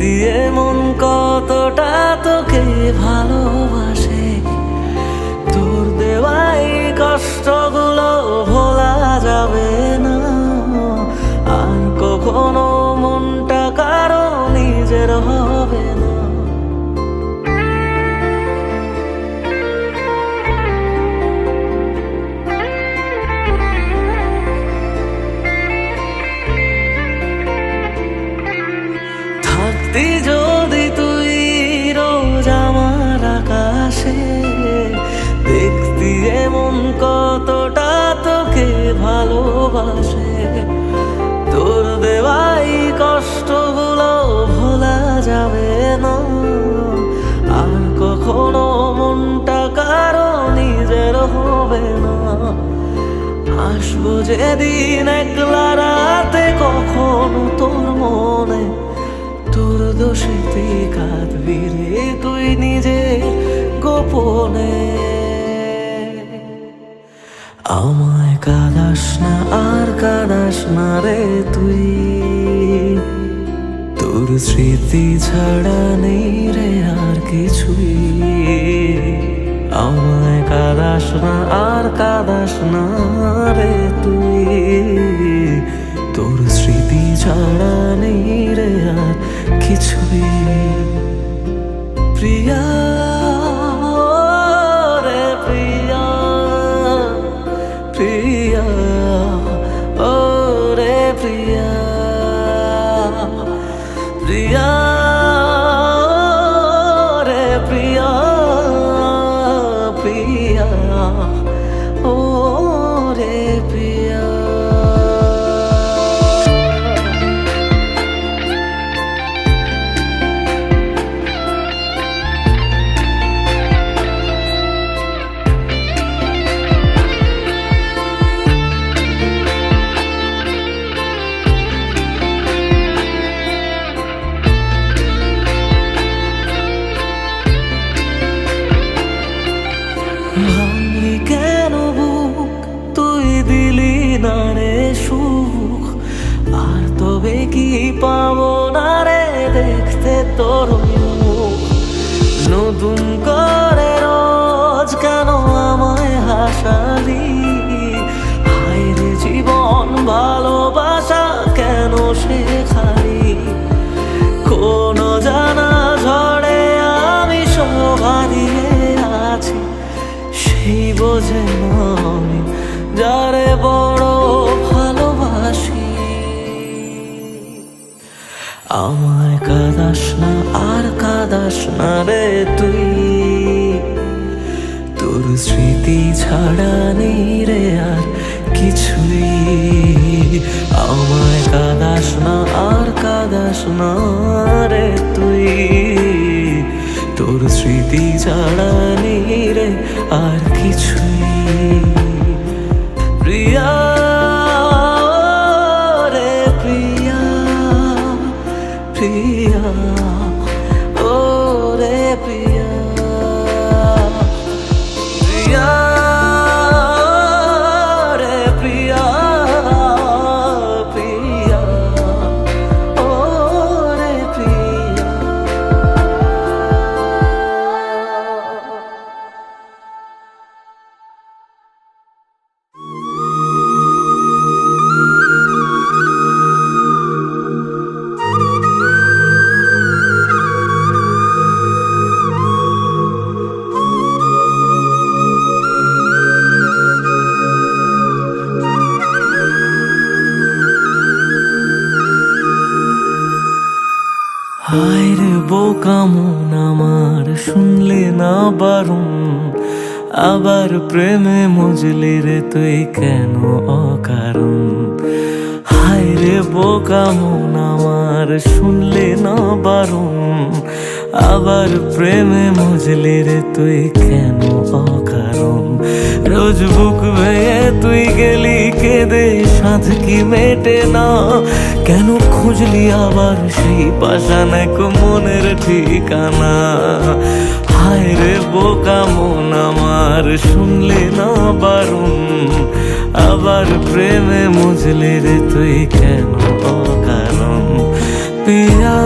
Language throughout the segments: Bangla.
দিয়ে মন কতটা তোকে ভালোবাসে, তোর দেওয়াই কষ্টগুলো ভোলা যাবে না আর কখনো, মনটা কারো নিজের হবে না। থাকতি যদি তুই রোজ আমার আকাশে, দেখতি এমন কতটা তোকে ভালোবাসে, তোর দেওয়াই কষ্টগুলো ভোলা যাবে না আর কখনো, মনটা কারো নিজের হবে না। আসবো যেদিন একলা রাতে কখনো তোর মনে, তোর দোষেতে কাঁদবি রে তুই নিজে গোপনে। আমায় কাঁদাস না আর কাঁদাস না রে তুই, তোর স্মৃতি ছাড়া নেই রে আর কিছুই। আমায় কাঁদাস না আর কাঁদাস না রে তুই, তোর স্মৃতি ছাড়া নেই রে আর কিছুই। প্রিয়া রে প্রিয়া, প্রিয়া ও রে প্রিয়া, প্রিয়া রে প্রিয়া, প্রিয়া ও রে প্রিয়া। ভাঙলি কেন বুক, তুই দিলি না রে সুখ, আর তবে কি পাবো না রে দেখতে তোর মুখ। নতুন করে রোজ কেন আমায় হাসালি, হায় রে জীবন ভালোবাসা কেন শেখালি। কোন জানা ঝড়ে আমি সব হারিয়ে আছি, সেই বোঝে না আমি যারে বড় ভালোবাসি। আমায় কাঁদাস না আর কাঁদাস না রে তুই, তোর স্মৃতি ছাড়া নেই রে আর কিছুই। আমায় কাঁদাস না আর কাঁদাস না রে তুই, তোর স্মৃতি ছাড়া নেই রে আর কিছুই। প্রিয়া রে প্রিয়া, প্রিয়া ও রে প্রিয়া, প্রিয়া রে প্রিয়া, প্রিয়া ও রে প্রিয়া। হায় রে বোকা মন আমার, শুনলে না বারণ, আবার প্রেমে মজলি রে তুই কেন অকারণ। হায় রে বোকা মন আমার, শুনলে না বারণ, আবার প্রেমে মজলি রে তুই কেন অকারণ। রোজ বুক ভেঙে তুই গেলি কেঁদে, সাধ কি মেটে না, কেন খুঁজলি আবার সেই পাষাণ এক মনের ঠিকানা। হায় রে বোকা মন আমার, শুনলে না বারণ, আবার প্রেমে মজলে রে তুই কেন অকারণ। পিয়া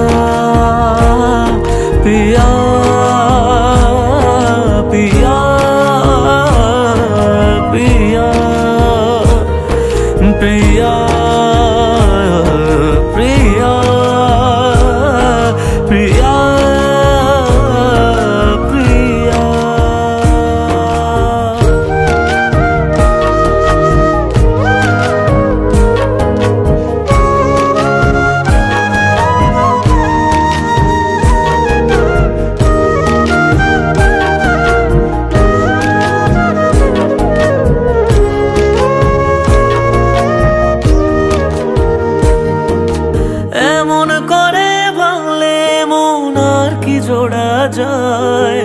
জোড়া যায়।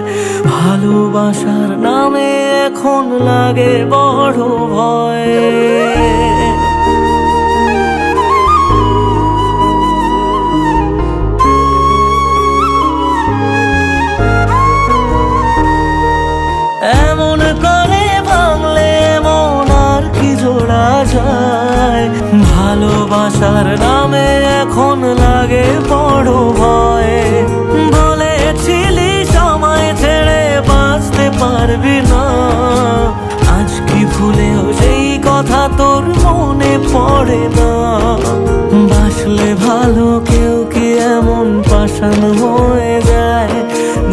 ভালোবাসার নামে এখন লাগে বড় ভয়। এমন করে ভাঙলে মন আর কি জোড়া যায়। ভালোবাসার নামে এখন লাগে বড় ভয়। বলেছিলি সময় ছেড়ে বাঁচতে পারবি না, আজ কি ভুলেও সেই কথা তোর মনে পড়ে না। বাসলে ভালো কেউ কি এমন পাষাণ হয়ে যায়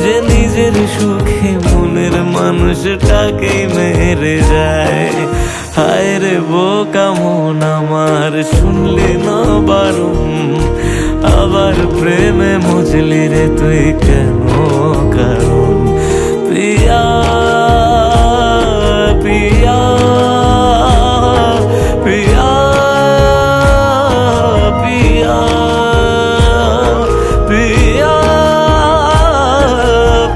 যে নিজের সুখে মনের মানুষটাকে মেরে যায়। হায় রে বোকা মন আমার, শুনলি না বারণ, আবার প্রেমে মজলি রে তুই কেন কারণ। পিয়া পিয়া পিয়া পিয়া পিয়া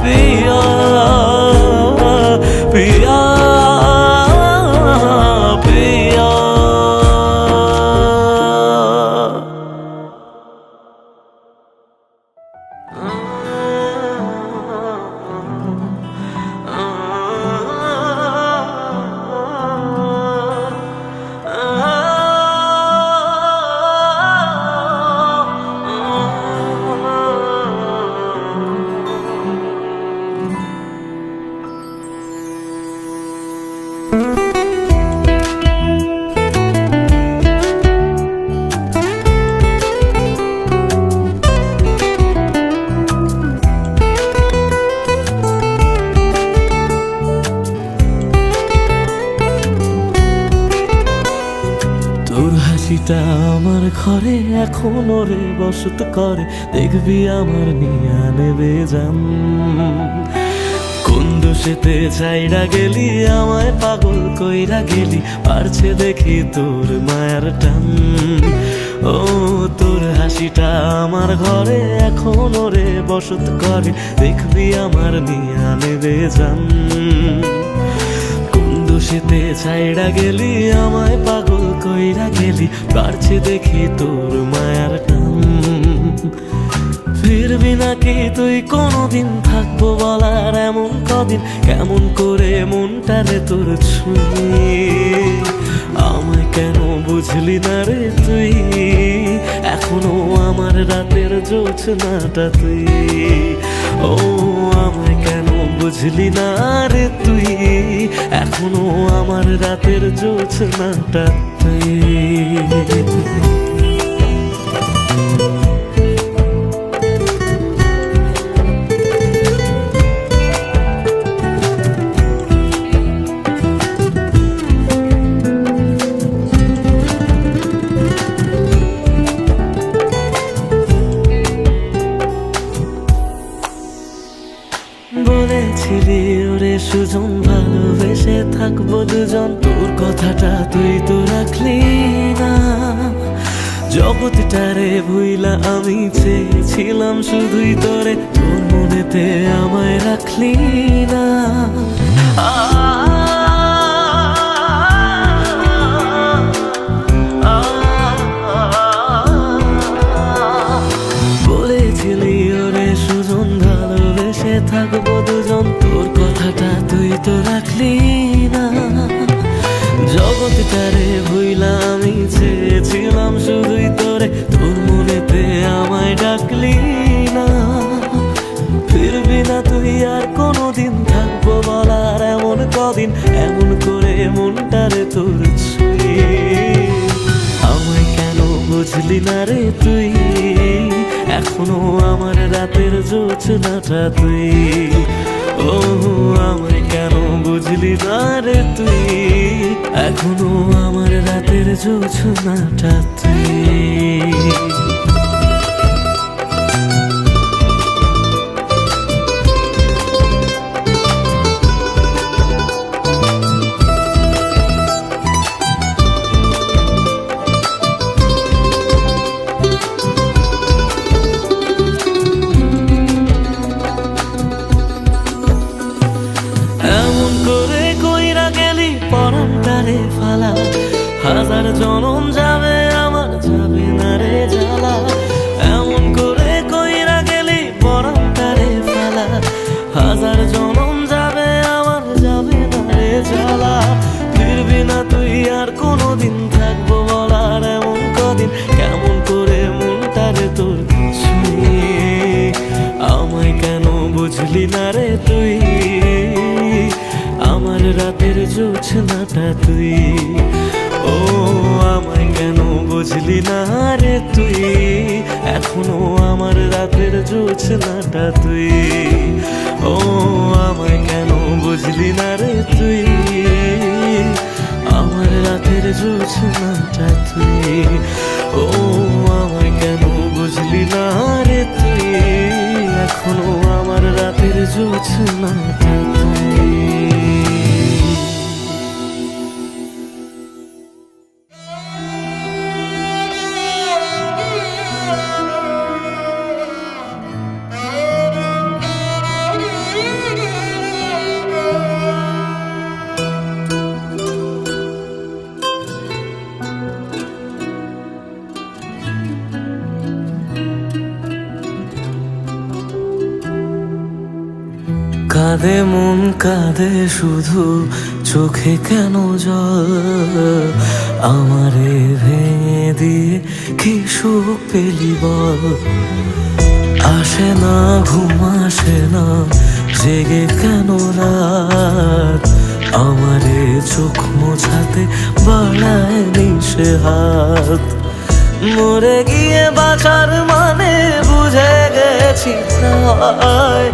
পিয়া পিয়া পিয়া। তোর হাসিটা আমার ঘরে এখনো রে বসত করে, দেখবি আমার নিয়া নেবে জান। কোন দোষেতে চাইরা গেলি আমায় পাগল কইরা গেলি, পারছে দেখি তোর মায়ার টান। ও তোর হাসিটা আমার ঘরে এখনো রে বসত করে, দেখবি আমার নিয়া নেবে জান। দোষেতে ছাইড়া গেলি আমায় পাগল কইরা গেলি, পারছে দেখি তোর মায়ার টান। ফিরবি নাকি তুই কোনদিন, থাকবো বলার এমন কদিন, কেমন করে মনটারে তোর ছুঁয়ে। আমায় কেন বুঝলি না রে তুই, এখনো আমার রাতের জোছনাটা তুই। ও আমায় কেন বুঝলি না রে তুই, এখনো আমার রাতের জোছনাটা তুই। বলেছিলি ওরে সুজন ভালোবেসে থাকবো দুজন, তোর কথাটা তুই তো রাখলি না। জগৎটারে ভুইলা আমি চেয়েছিলাম শুধুই তোরে, তোর মনেতে আমায় রাখলি না। বলেছিলি ওরে সুজন ভালোবেসে থাকবো দুজন, তোর কথাটা তুই তো রাখলি না। জগৎটারে ভুইলা আমি চেয়েছিলাম শুধুই তোরে, তোর মনেতে আমায় ডাকলি না। ফিরবি না তুই আর কোনদিন, থাকবো বলার এমন কদিন, এমন করে মনটারে তোর ছুঁয়ে। আমায় কেন বুঝলি না রে তুই, এখনো আমার রাতের জোছনাটা তুই। ও আমায় কেন বুঝলি না রে তুই, এখনো আমার রাতের জোছনাটা তুই। বুঝলি না রে তুই, আমার রাতের জোছনাটা তুই। ও আমায় কেন বুঝলি না রে তুই, এখনো আমার রাতের জোছনাটা তুই। ও আমায় কেন বুঝলি না রে তুই, আমার রাতের জোছনাটা তুই। ও আমায় কেন বুঝলি না রে তুই, এখনো আমার রাতের জোছনাটা তুই। কাঁদে মন কাঁদে শুধু, চোখে কেন জল, আমারে ভেঙে দিয়ে কি সুখ পেলি বল। আসে না ঘুম আসে না, জেগে কেন রাত, আমারে চোখ মোছাতে বাড়ায় নিশে হাত। মরে গিয়ে বাঁচার মানে বুঝে গেছি প্রায়,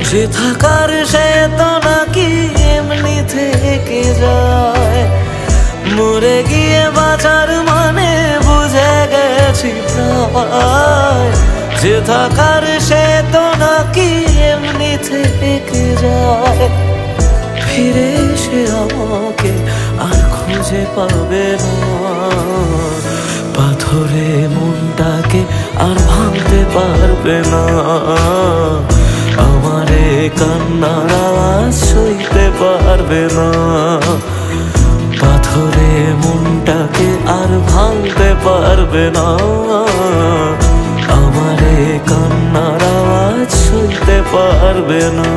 যে থাকার সে তো নাকি এমনি থেকে যায়। মরে গিয়ে বাঁচার মানে বুঝে গেছি প্রায়, যে থাকার সে তো নাকি এমনি থেকে যায়। ফিরে এসে আমাকে আর খুঁজে পাবে না, পাথরে মনটাকে আর ভাঙতে পারবে না। আমারে কান্নার আওয়াজ সইতে পারবে না, পাথরে মনটাকে আর ভাঙতে পারবে না। আমারে কান্নার আওয়াজ সইতে পারবে না।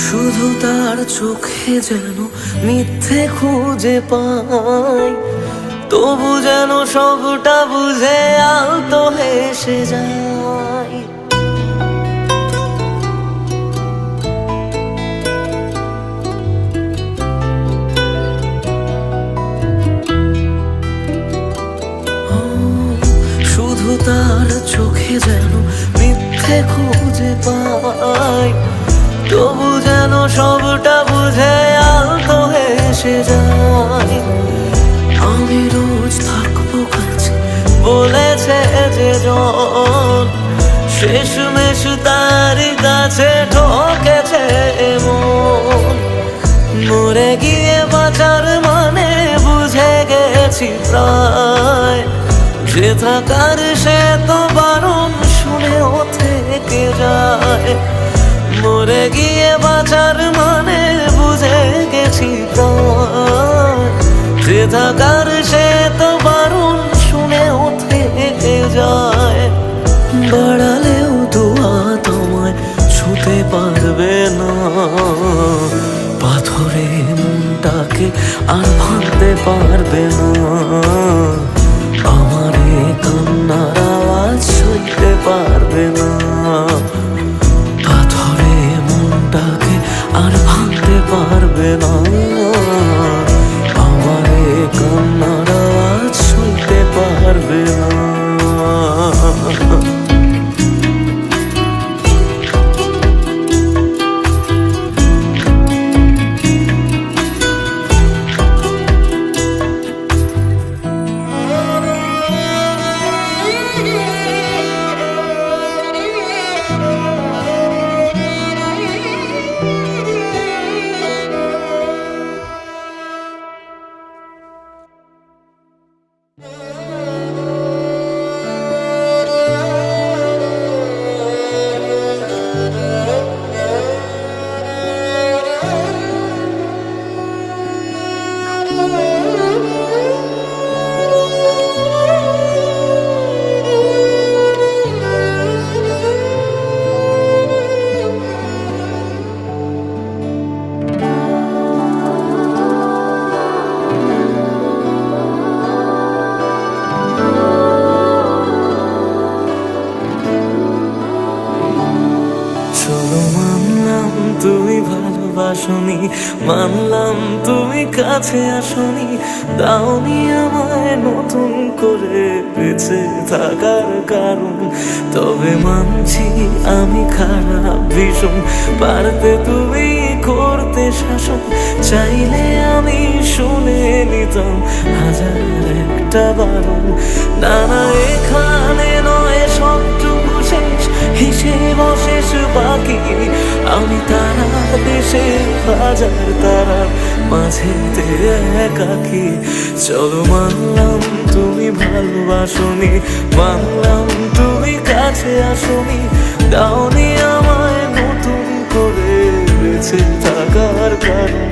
শুধু তার চোখে যেন মিথ্যে খুঁজে পাই, তবু যেন সবটা বুঝে আলতো হেসে যায়। শুধু তার চোখে যেন মিথ্যে খুঁজে পাই, তবু যেন সবটা বুঝে আলতো হেসে যায়। আমি রোজ থাকবো কাছে বলেছে যে জন, শেষমেশ তারই কাছে ঠকেছে মন। মরে গিয়ে বাঁচার মানে বুঝে গেছি প্রায়, যে থাকার সে তো বারণ শুনেও থেকে যায়। মরে গিয়ে বাঁচার মানে বুঝে গেছি প্রায়, যে থাকার সে তো বারণ শুনেও থেকে যায়। বাড়ালেও দোয়া তোমায় ছুঁতে পারবে না, পাথরে মনটাকে আর ভাঙতে পারবে না। আমারে কান্নার আওয়াজ সইতে পারবে না, পাথরে মনটাকে আর ভাঙতে পারবে না। আমারে কান্নার আওয়াজ সইতে পারবে না। মানলাম তুমি কাছে আসনি, দাওনি আমায় নতুন করে বেঁচে থাকার কারণ। তবে মানছি আমি খারাপ ভীষণ, পারতে তুমি করতে শাসন। চাইলে আমি শুনে নিতাম হাজার একটা বারণ। না না, এখানে নয় সবটুকু শেষ, হিসেব শেষ বাকি। আমি তারা দেশে হাজার তারার মাঝেতে একাকি। চলো মানলাম তুমি ভালোবাসনি, মানলাম তুমি কাছে আসনি, দাওনি আমায় নতুন করে বেঁচে থাকার কারণ।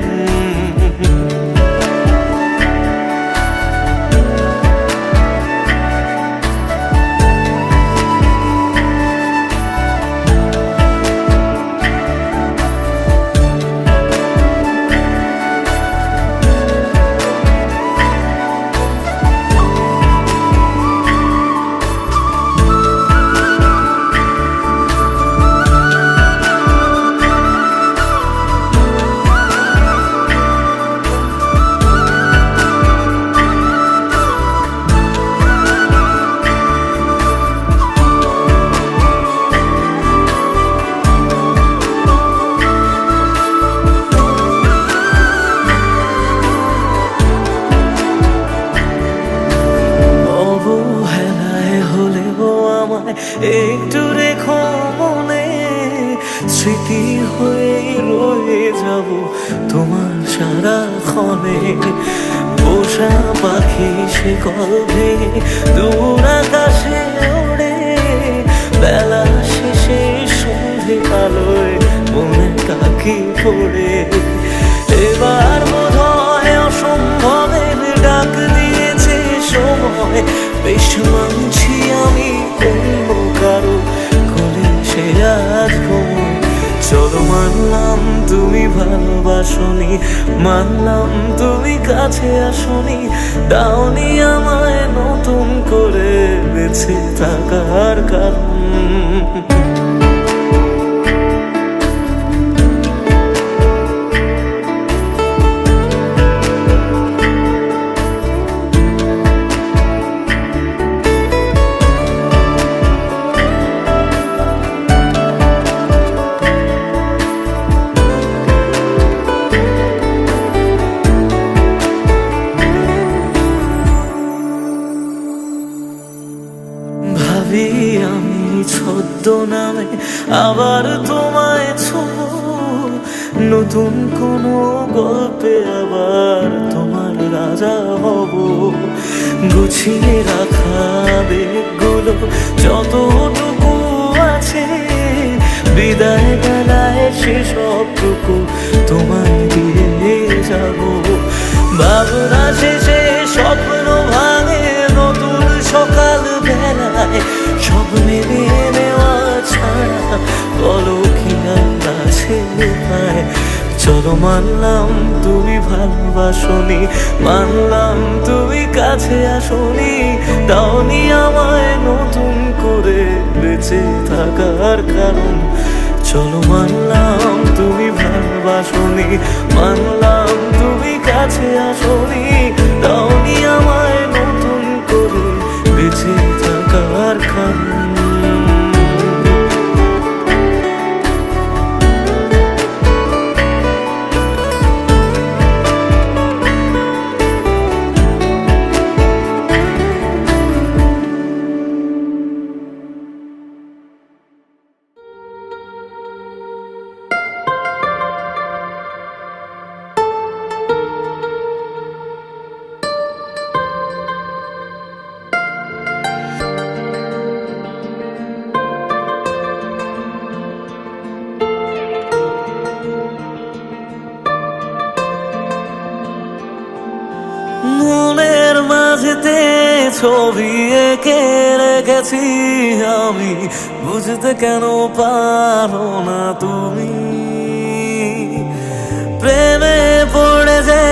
একটু রেখো মনে, স্মৃতি হয়ে রয়ে যাব তোমার সারাক্ষণে। পোষা পাখি সে গল্পে দূর আকাশে ওড়ে, বেলা শেষে সন্ধে আলোয় মনে কাকি পড়ে। এবার বোধ হয় অসম্ভবের ডাক দিয়েছে সময়, বেশ মানছি আমি অন্য কারো কোলে সে আজ ঘুমোয়। চলো মানলাম তুমি ভালোবাসনি, মানলাম তুমি কাছে আসনি, দাওনি আমায় নতুন করে বেঁচে থাকার কারণ। ভাবি আমি ছদ্মনামে আবার তোমায় ছোঁবো, নতুন কোনো গল্পে আবার তোমার রাজা হব। গুছিয়ে রাখা বেগগুলো যতটুকু আছে, বিদায় বেলায় সেসবটুকু তোমায় দিয়ে যাব। ভাবনা শেষে স্বপ্ন ভাঙে নতুন সকাল বেলায়, সব মেনে নেওয়া ছাড়া বলো কি আছে উপায়। চলো মানলাম তুমি ভালোবাসনি, মানলাম তুমি কাছে আসনি, দাওনি আমায় নতুন করে বেঁচে থাকার কারণ। চলো মানলাম তুমি ভালোবাসনি, মানলাম তুমি কাছে আসনি, দাওনি আমায় নতুন করে বেঁচে থাকার কারণ। মনের মাঝেতে ছবি এঁকে রেখেছি আমি, বুঝতে কেন পারো না তুমি। প্রেমে পড়ে যে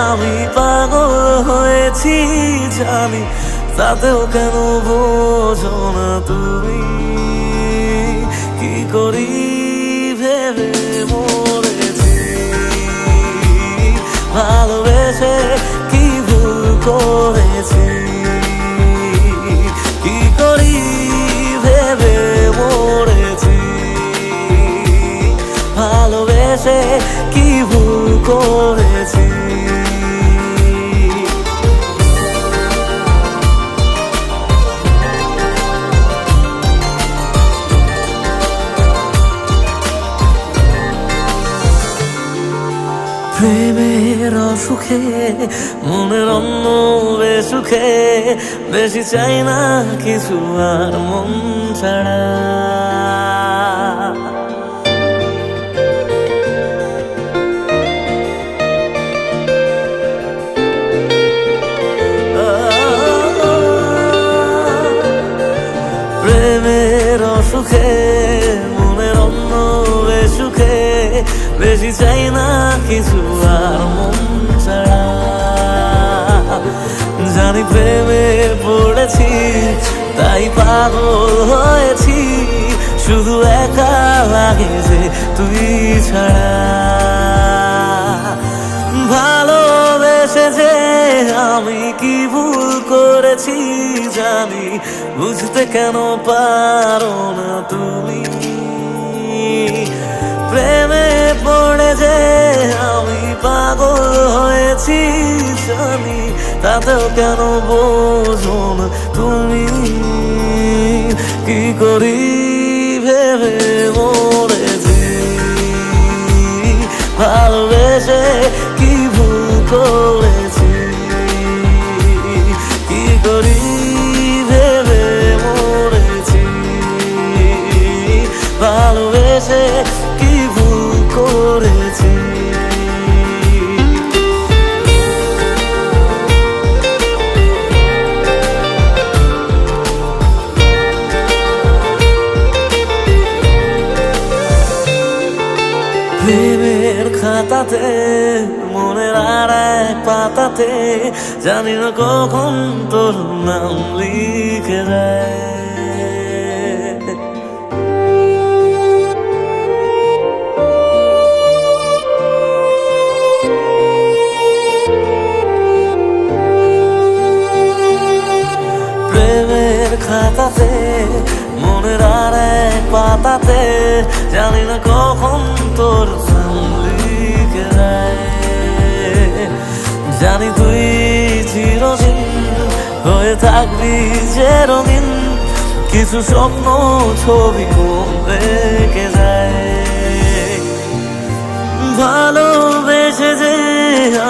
আমি পাগল হয়েছি জানি, তাতেও কেন বোঝো না তুমি। কি করি ভেবে মরেছি। প্রেমের অসুখে মনের অন্য বেসুখে বেশি চাই না কিছু আর মন ছাড়া। প্রেমের অসুখে মনের অন্য বেসুখে বেশি চাই না কিছু আর মন ছাড়া। জানি প্রেমে পড়েছি তাই পাগল হয়েছি, শুধু একা লাগে যে তুই ছাড়া। ভালোবেসে যে আমি কি ভুল করেছি জানি, বুঝতে কেন পারো না তুমি। প্রেমে পড়ে যে আমি পাগল হয়েছি জানি, তাতেও কেন বোঝো না তুমি। কি করি ভেবে মরেছি, ভালোবেসে কি ভুল করেছি। কি করি ভেবে মরেছি, ভালোবেসে কি ভুল করেছি। প্রেমের খাতাতে মনের আর এক পাতাতে জানি না কখন তোর নাম লিখে যায়। প্রেমের খাতাতে মনের আর এক পাতাতে জানি না কখন তোর নাম লিখে যায়। জানি তুই চিরদিন হয়ে থাকবি যে রঙিন, কিছু স্বপ্ন ছবি মন রেখে যায়। ভালোবেসে যে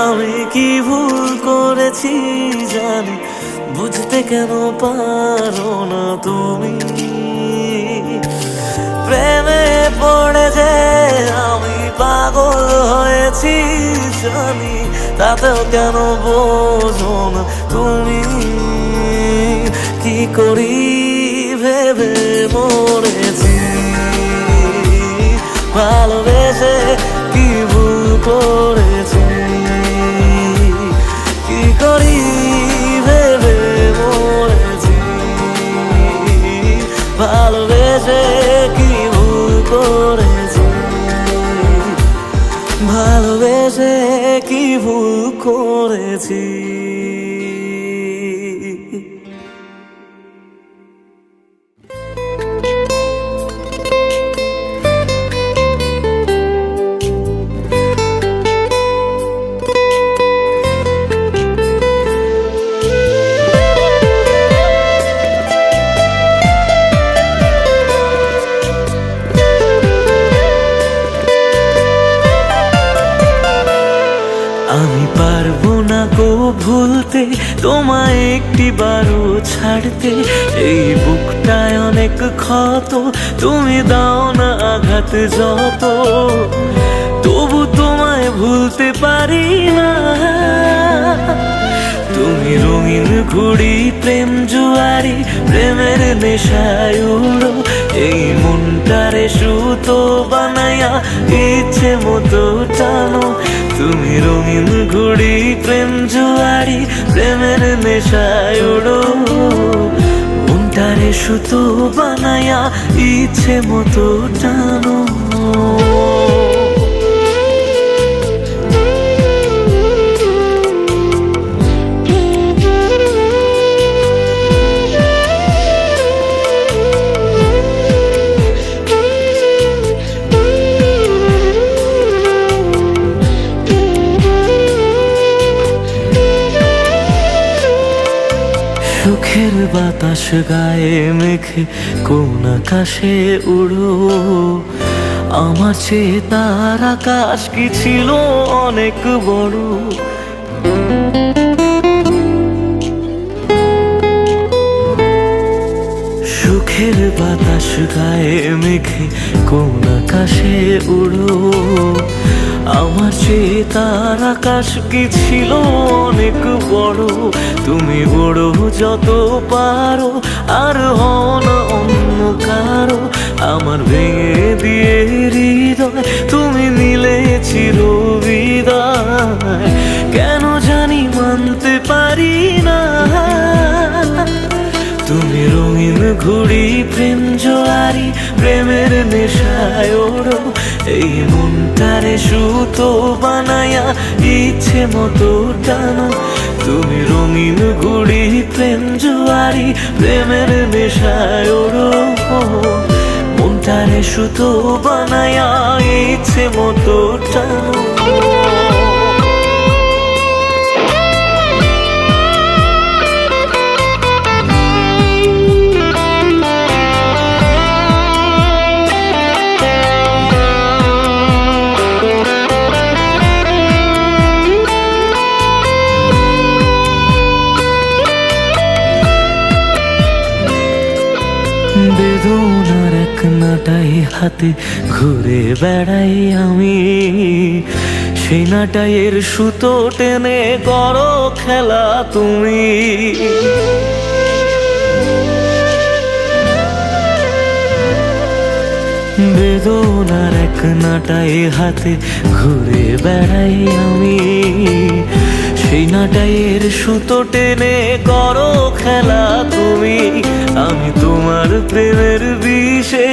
আমি কি ভুল করেছি জানি, বুঝতে কেন পারো না তুমি। প্রেমে পড়ে যে আমি পাগল হয়েছি জানি, তাতেও কেন বোঝো না তুমি। কি করি ভেবে মরেছি, ভালোবেসে কি ভুল করেছি। কি করি ভেবে মরেছি, ভালোবেসে কি ভুল করেছি। ভালোবেসে কি ভুল করেছি। আমি পারবো না গো ভুলতে তোমায় একটিবারও ছাড়তে। এই বুকটায় অনেক ক্ষত, তুমি দাও না আঘাত যত, তবু তোমায় ভুলতে পারি না। তুমি রঙিন ঘুড়ি প্রেম জুয়ারি, প্রেমের নেশায় উড়ো এই মনটারে সুতো বানায়া ইচ্ছে মতো টানো। তুমি রঙিন ঘুড়ি প্রেম জুয়ারি, প্রেমের নেশায় উড়ো মনটারে সুতো বানায়া ইচ্ছে মতো টানো। সুখের বাতাস গায়ে মেখে কোন আকাশে উড়ো, আমার চেয়ে তার আকাশ কি ছিল অনেক বড়। সুখের বাতাস গায়ে মেঘে কোন আকাশে উড়ো। আমার চেয়ে তার আকাশ কি ছিল অনেক বড়। তুমি বড় যত পারো, আর হও না অন্য কারো। আমার ভেঙে দিয়ে হৃদয় তুমি নিলে চির বিদায়। কেন জানি মানতে পারি না, তুমি রঙিন ঘুড়ি প্রেম জোয়ারি, প্রেমের নেশায় ওড়ো। এই মনটারে সুতো বানায়া ইচ্ছে মতো টানো। তুমি রঙিন ঘুড়ি প্রেম জোয়ারি, প্রেমের নেশায় ওড়ো। মনটারে সুতো বানায়া ইচ্ছে মতো টানো। বেদনার এক নাটাই হাতে ঘুরে বেড়াই আমি। সেই নাটাইয়ের সুতো টেনে করো খেলা তুমি। বেদনার এক নাটাই হাতে ঘুরে বেড়াই আমি। সেই নাটাইয়ের সুতো টেনে করো খেলা তুমি। আমি তোমার প্রেমের বিষে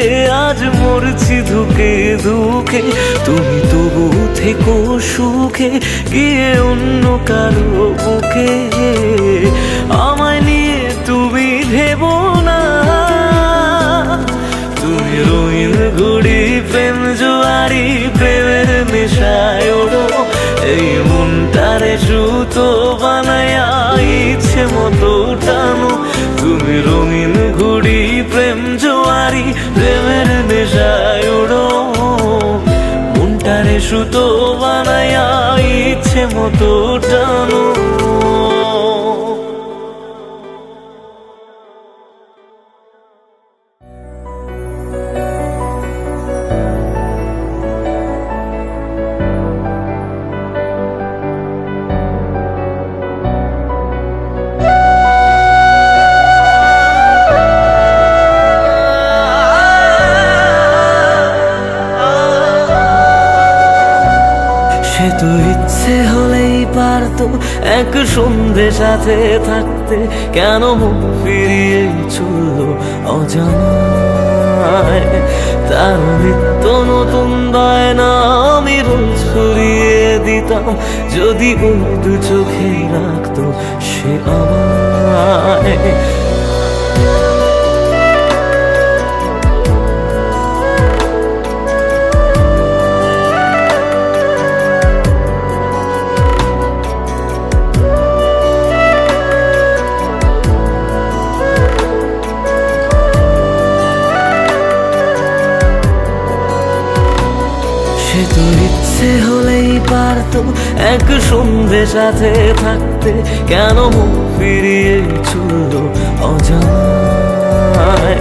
আজ মরছি ধুকে ধুকে। তুমি তবু থেকো সুখে গিয়ে অন্য কারো বুকে। আমায় নিয়ে তুমি ভেবো না, তুমি রঙিন ঘুড়ি প্রেম জোয়ারি, প্রেমের নেশায় ওড়ো। এই মনটারে সুতো বানায়া ইচ্ছে মতো টানো। তুমি রঙিন ঘুড়ি প্রেম জোয়ারি, প্রেমের নেশায় ওড়ো। মনটারে সুতো বানায়া ইচ্ছে মতো টানো। সে তো ইচ্ছে হলেই পারতো এক সন্ধে সাথে থাকতে। কেন মুখ ফিরিয়ে চললো অজানায়। তার নিত্য নতুন বায়না আমি রোজ ফুরিয়ে দিতাম। যদি ওই দু চোখে রাখতো সে আমায়। সে তো ইচ্ছে হলেই পারতো এক সন্ধে সাথে থাকতে। কেন মুখ ফিরিয়ে চললো অজানায়।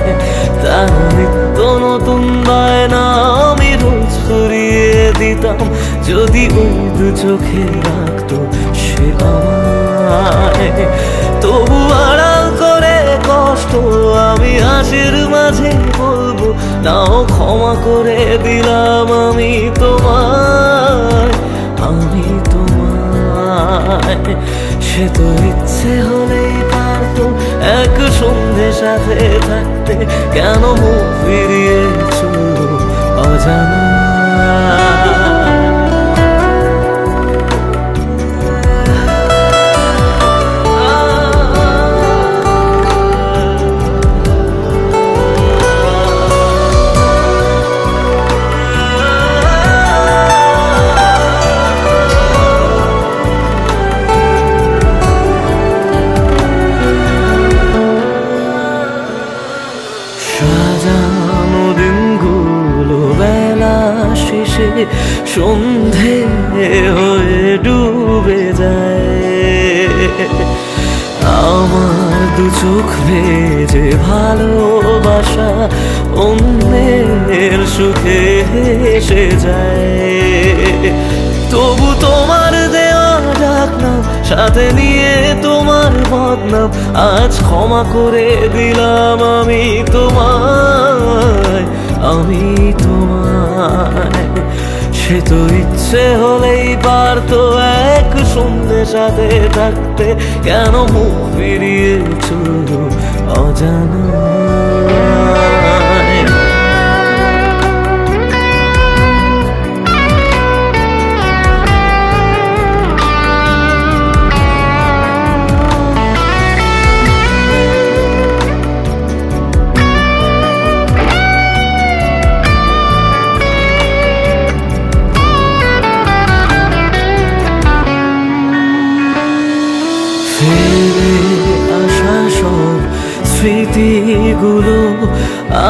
তার নিত্য নতুন বায়না আমি রোজ ফুরিয়ে দিতাম। যদি ওই দু চোখে রাখতো সে আমায়। তবু আড়াল করে কষ্ট আমি হাসির মাঝে বলবো, তাও ক্ষমা করে দিলাম আমি তোমায়। আমি তোমায়। সে তো ইচ্ছে হলেই পারতো এক সন্ধে সাথে থাকতে। কেন মুখ ফিরিয়ে চললো অজানায়। সাজানো দিনগুলো বেলা সন্ধে হয়ে ডুবে যায়। আমার দু চোখ ভেজে ভালোবাসা অন্যের সুখে হেসে যায়। তবু তোমার দেওয়া ডাকনাম সাথে নিয়ে তোমার বদনাম আজ ক্ষমা করে দিলাম আমি তোমায়, আমি তোমায়। সে তো ইচ্ছে হলেই পারতো এক সন্ধ্যে সাথে থাকতে, কেন মুখ ফিরিয়ে চলল অজানায়। ফিরে আসা সব স্মৃতিগুলো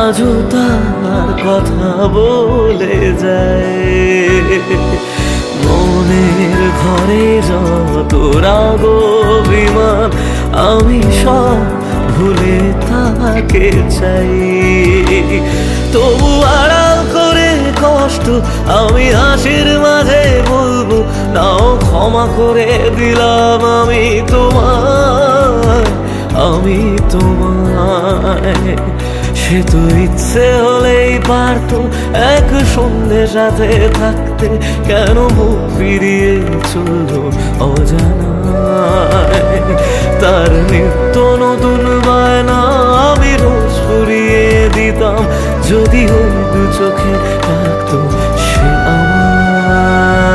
আজও তার কথা বলে যায়। মনের ঘরে যত রাগ অভিমান আমি সব ভুলে তাকে চাই। তবু আড়াল করে কষ্ট আমি হাসির মাঝে বলবো, নাও ক্ষমা করে দিলাম আমি তোমায়, আমি তোমায়। সে তো ইচ্ছে হলেই পারতো এক সন্ধ্যে সাথে থাকতে, কেন মুখ ফিরিয়ে চলল অজানায়। তার নিত্য নতুন বায়না আমি রোজ ফুরিয়ে দিতাম, যদি ওই দু চোখে ডাকতো সে আমায়।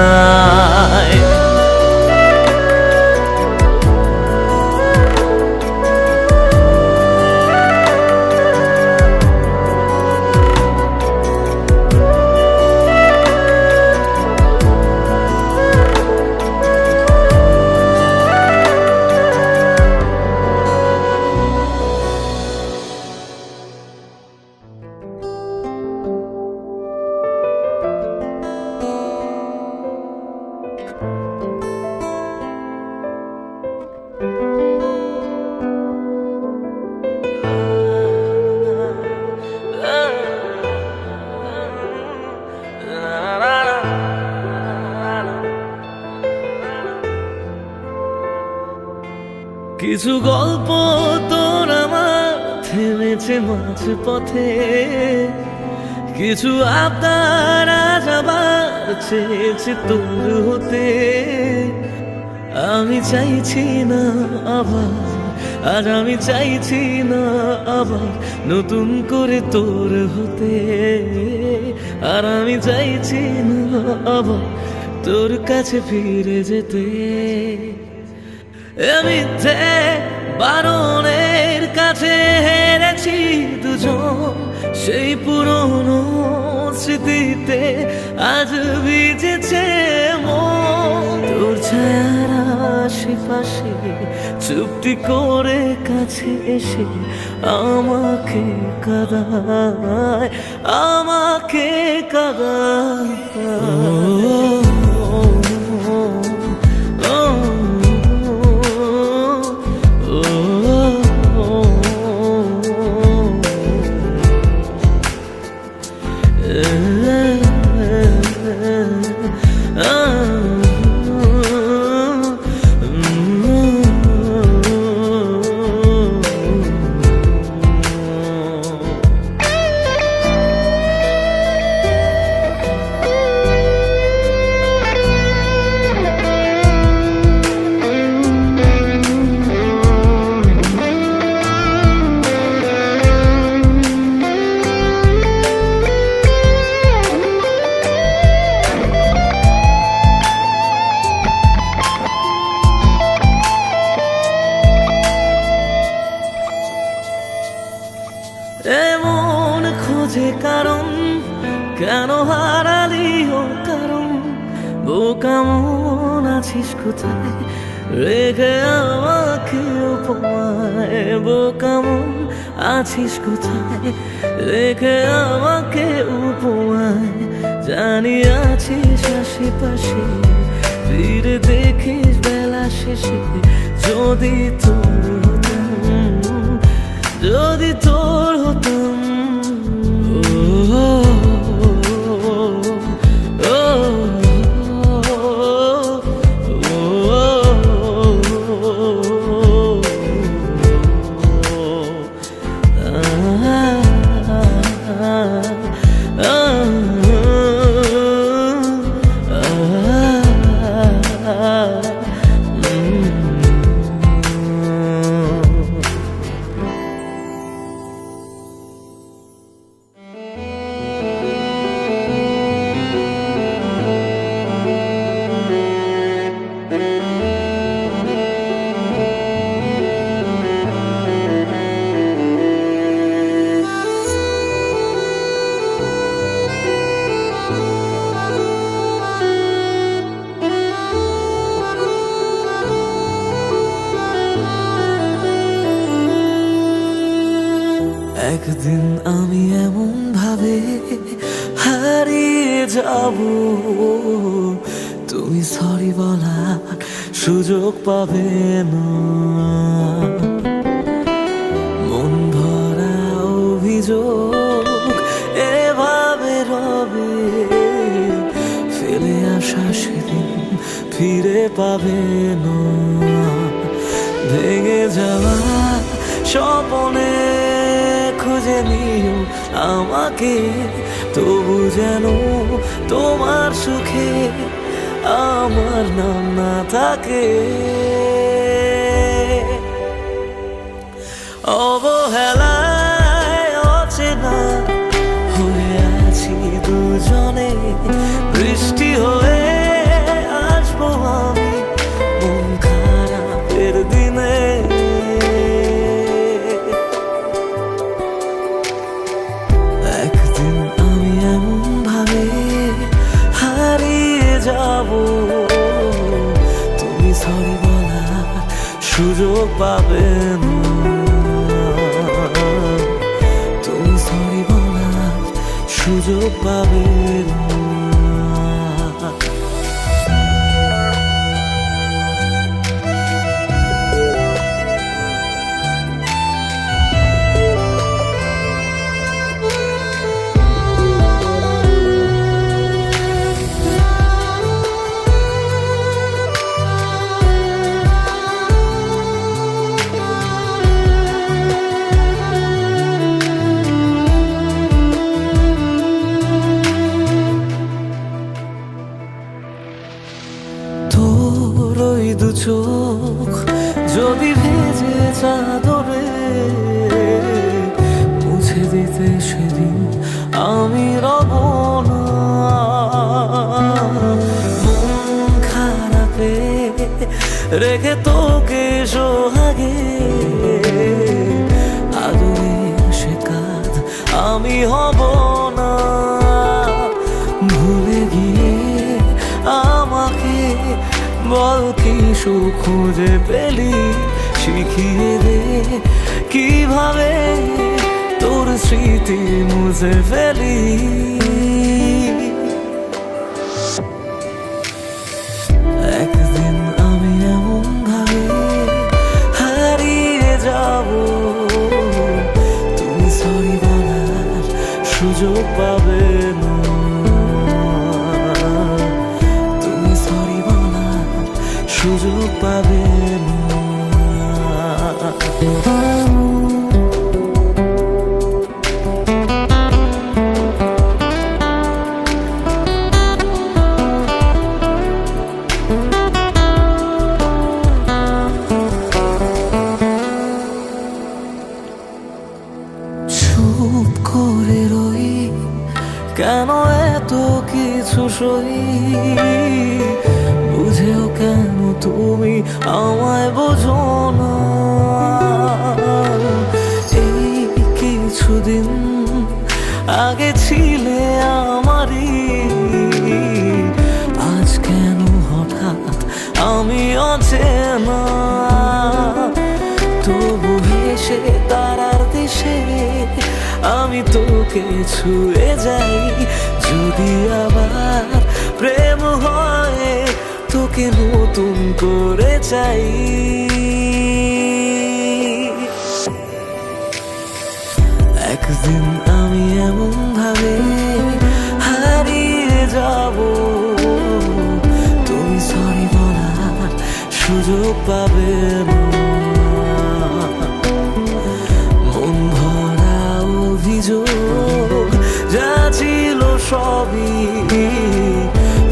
কিছু গল্প তোর আমার থেমেছে মাঝ পথে, কিছু আবদার আজ আবার চেয়েছে তোর হতে। আমি চাইছি না আবার, আজ আমি চাইছি না আবার নতুন করে তোর হতে। আর আমি চাইছি না আবার তোর কাছে ফিরে যেতে। মিথ্যে বারণের কাছে হেরেছি দুজন, সেই পুরনো স্মৃতিতে আজ ভিজেছে মন। তোর ছায়ার আশেপাশে চুপটি করে কাছে এসে আমাকে কাঁদায়, আমাকে কাঁদায়। এমন খোঁজে কারণ, কেন হারালি ও কারণ, বোকা মন আছিস কোথায়, রেখে আমাকে উপমায় বোকামন আছিস কোথায়, রেখে আমাকে উপমায় জানি আছিস আশেপাশে, ফিরে দেখিস বেলা শেষে যদি তোর হতাম, যদি তোর হতাম। একদিন আমি এমন ভাবে হারিয়ে যাব, তুমি সরি বলার সুযোগ পাবে না। মন ভরা অভিযোগ এভাবে রবে, ফেলে আসা সেদিন ফিরে পাবে না। ভেঙে যাওয়া স্বপ্নে খুঁজে নিও আমাকে, তবু যেন তোমার সুখে আমার নাম না থাকে। অবহেলায় অচেনা হয়ে আছি দুজনে, বৃষ্টি হয়ে আসবো আমি মন খারাপের দিনে। একদিন আমি এমন ভাবে হারিয়ে যাব, তুমি সরি বলার সুযোগ পাবে না। তুমি সরি বলার সুযোগ পাবে না। দু চোখ যদি ভেজে চাদরে মুছে দিতে সেদিন আমি রব না। মন খারাপে রেখে তোকে সোহাগে, আদরের সে কাঁধ আমি হব না। ভুলে গিয়ে আমাকে বল কি সুখ খুঁজে পেলি, শিখিয়ে দে কিভাবে তোর স্মৃতি মুছে ফেলি। একদিন আমি এমন ভাবে হারিয়ে যাব, তুমি সরি বলার সুযোগ পাবে না। সুযোগ পাবে না। চুপ করে রই কেন এত কিছু সই, বুঝেও কেন তুমি আমায় বোঝো না। এই কিছুদিন আগে ছিলে আমারই, আজ কেন হঠাৎ আমি অচেনা, তবু হেসে তারার দেশে আমি তোকে ছুঁয়ে যাই। যদি আবার প্রেম হয় তোকে নতুন করে চাই। একদিন আমি এমন ভাবে হারিয়ে যাব, তুমি সরি বলার সুযোগ পাবে না। মন ভরা অভিযোগ যা ছিল সবই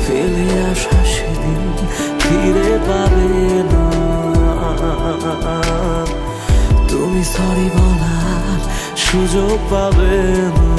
ফেলে আসা সেদিন ফিরে পাবে না। তুমি সরি বলার সুযোগ পাবে না।